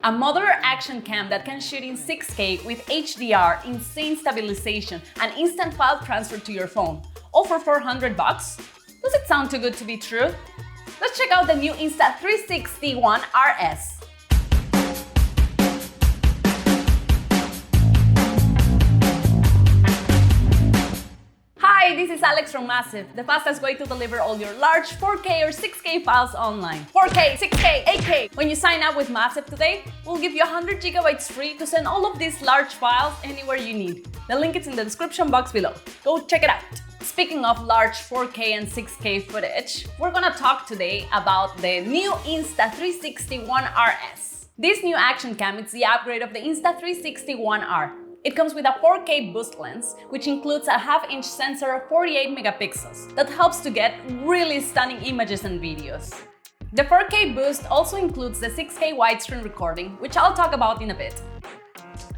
A modular action cam that can shoot in 6K with HDR, insane stabilization, and instant file transfer to your phone, all for $400? Does it sound too good to be true? Let's check out the new Insta360 ONE RS. Hi, this is Alex from MASV, the fastest way to deliver all your large 4K or 6K files online. 4K, 6K, 8K! When you sign up with MASV today, we'll give you 100 GB free to send all of these large files anywhere you need. The link is in the description box below. Go check it out! Speaking of large 4K and 6K footage, we're gonna talk today about the new Insta360 ONE RS. This new action cam is the upgrade of the Insta360 ONE R. It comes with a 4K boost lens, which includes a half-inch sensor of 48 megapixels that helps to get really stunning images and videos. The 4K boost also includes the 6K widescreen recording, which I'll talk about in a bit.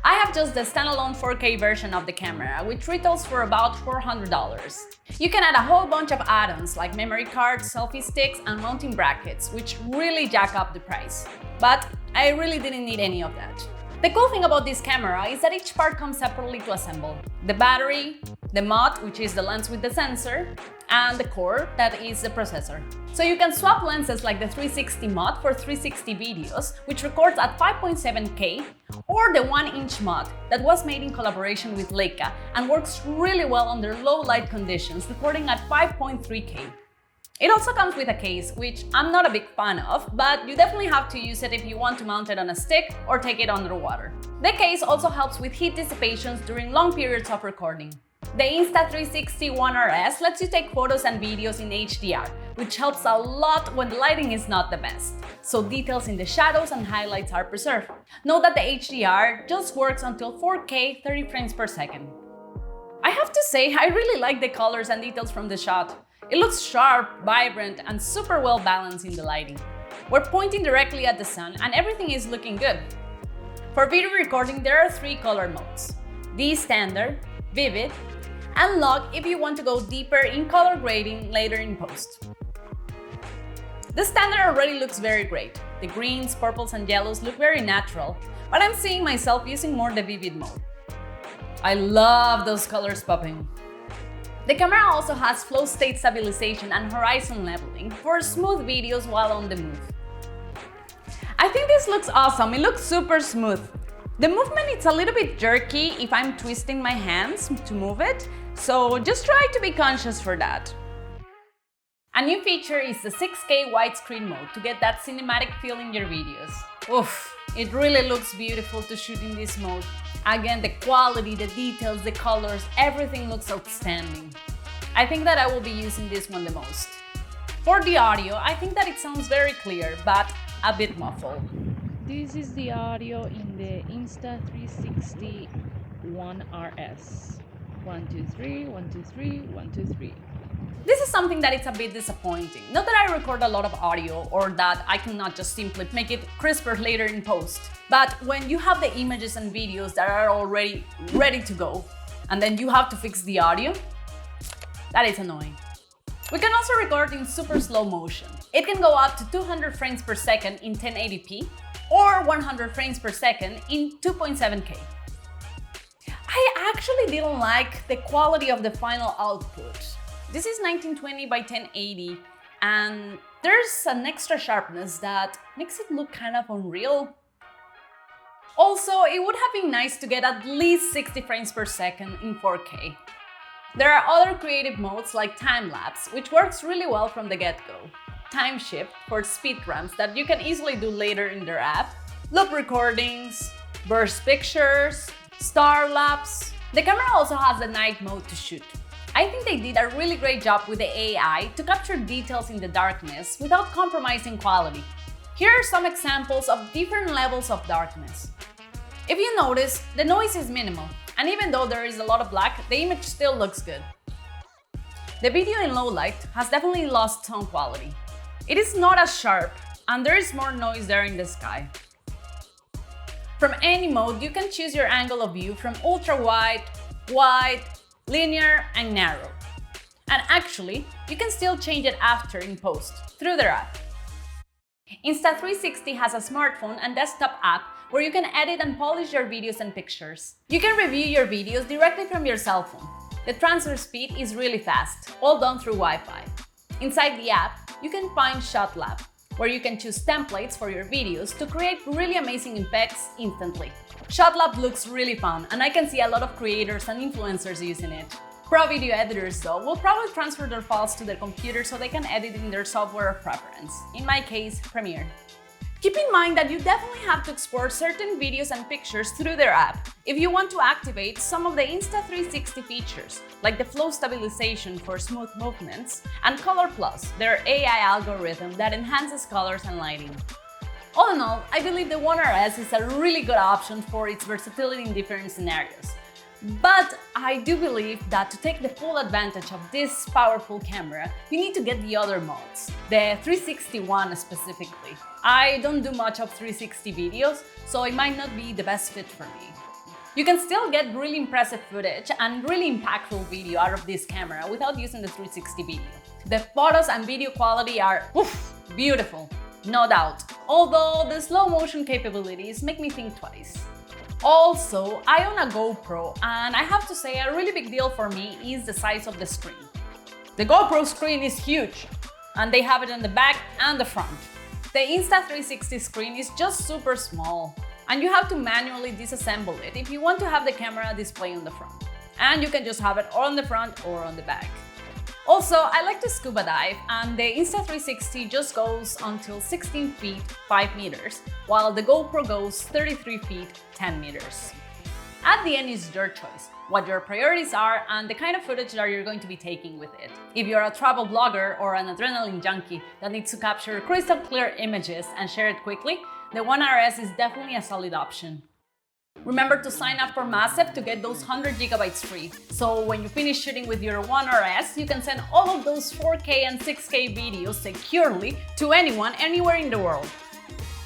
I have just the standalone 4K version of the camera, which retails for about $400. You can add a whole bunch of add-ons like memory cards, selfie sticks, and mounting brackets, which really jack up the price. But I really didn't need any of that. The cool thing about this camera is that each part comes separately to assemble. The battery, the mod, which is the lens with the sensor, and the core, that is the processor. So you can swap lenses like the 360 mod for 360 videos, which records at 5.7K, or the 1-inch mod that was made in collaboration with Leica and works really well under low light conditions, recording at 5.3K. It also comes with a case, which I'm not a big fan of, but you definitely have to use it if you want to mount it on a stick or take it underwater. The case also helps with heat dissipations during long periods of recording. The Insta360 ONE RS lets you take photos and videos in HDR, which helps a lot when the lighting is not the best, so details in the shadows and highlights are preserved. Note that the HDR just works until 4K 30 frames per second. I have to say, I really like the colors and details from the shot. It looks sharp, vibrant, and super well balanced in the lighting. We're pointing directly at the sun and everything is looking good. For video recording, there are 3 color modes: the standard, vivid, and log if you want to go deeper in color grading later in post. The standard already looks very great. The greens, purples, and yellows look very natural, but I'm seeing myself using more the vivid mode. I love those colors popping. The camera also has flow state stabilization and horizon leveling for smooth videos while on the move. I think this looks awesome. It looks super smooth. The movement is a little bit jerky if I'm twisting my hands to move it, so just try to be conscious for that. A new feature is the 6K widescreen mode to get that cinematic feel in your videos. Oof, it really looks beautiful to shoot in this mode. Again, the quality, the details, the colors, everything looks outstanding. I think that I will be using this one the most. For the audio, I think that it sounds very clear, but a bit muffled. This is the audio in the Insta360 ONE RS. 1, 2, 3, 1, 2, 3, 1, 2, 3. This is something that it's a bit disappointing. Not that I record a lot of audio or that I cannot just simply make it crisper later in post. But when you have the images and videos that are already ready to go, and then you have to fix the audio, that is annoying. We can also record in super slow motion. It can go up to 200 frames per second in 1080p or 100 frames per second in 2.7K. I actually didn't like the quality of the final output. This is 1920 by 1080, and there's an extra sharpness that makes it look kind of unreal. Also, it would have been nice to get at least 60 frames per second in 4K. There are other creative modes like Timelapse, which works really well from the get-go. Time shift for speed ramps that you can easily do later in their app. Loop recordings, burst pictures, star lapse. The camera also has the night mode to shoot. I think they did a really great job with the AI to capture details in the darkness without compromising quality. Here are some examples of different levels of darkness. If you notice, the noise is minimal, and even though there is a lot of black, the image still looks good. The video in low light has definitely lost tone quality. It is not as sharp, and there is more noise there in the sky. From any mode, you can choose your angle of view from ultra-wide, wide, linear, and narrow. And actually, you can still change it after in post through their app. Insta360 has a smartphone and desktop app where you can edit and polish your videos and pictures. You can review your videos directly from your cell phone. The transfer speed is really fast, all done through Wi-Fi. Inside the app, you can find ShotLab, where you can choose templates for your videos to create really amazing effects instantly. ShotLab looks really fun, and I can see a lot of creators and influencers using it. Pro video editors, though, will probably transfer their files to their computer so they can edit in their software of preference, in my case, Premiere. Keep in mind that you definitely have to export certain videos and pictures through their app if you want to activate some of the Insta360 features, like the flow stabilization for smooth movements and Color Plus, their AI algorithm that enhances colors and lighting. All in all, I believe the One RS is a really good option for its versatility in different scenarios. But I do believe that to take the full advantage of this powerful camera, you need to get the other mods, the 360 ONE specifically. I don't do much of 360 videos, so it might not be the best fit for me. You can still get really impressive footage and really impactful video out of this camera without using the 360 video. The photos and video quality are beautiful, no doubt, although the slow motion capabilities make me think twice. Also, I own a GoPro, and I have to say a really big deal for me is the size of the screen. The GoPro screen is huge, and they have it in the back and the front. The Insta360 screen is just super small, and you have to manually disassemble it if you want to have the camera display on the front. And you can just have it on the front or on the back. Also, I like to scuba dive, and the Insta360 just goes until 16 feet 5 meters, while the GoPro goes 33 feet 10 meters. At the end is your choice, what your priorities are and the kind of footage that you're going to be taking with it. If you're a travel blogger or an adrenaline junkie that needs to capture crystal clear images and share it quickly, the One RS is definitely a solid option. Remember to sign up for MASV to get those 100 gigabytes free, so when you finish shooting with your One RS, you can send all of those 4K and 6K videos securely to anyone, anywhere in the world.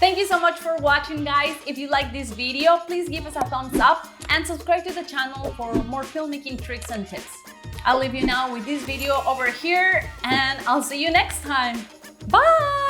Thank you so much for watching, guys. If you like this video, please give us a thumbs up and subscribe to the channel for more filmmaking tricks and tips. I'll leave you now with this video over here, and I'll see you next time. Bye!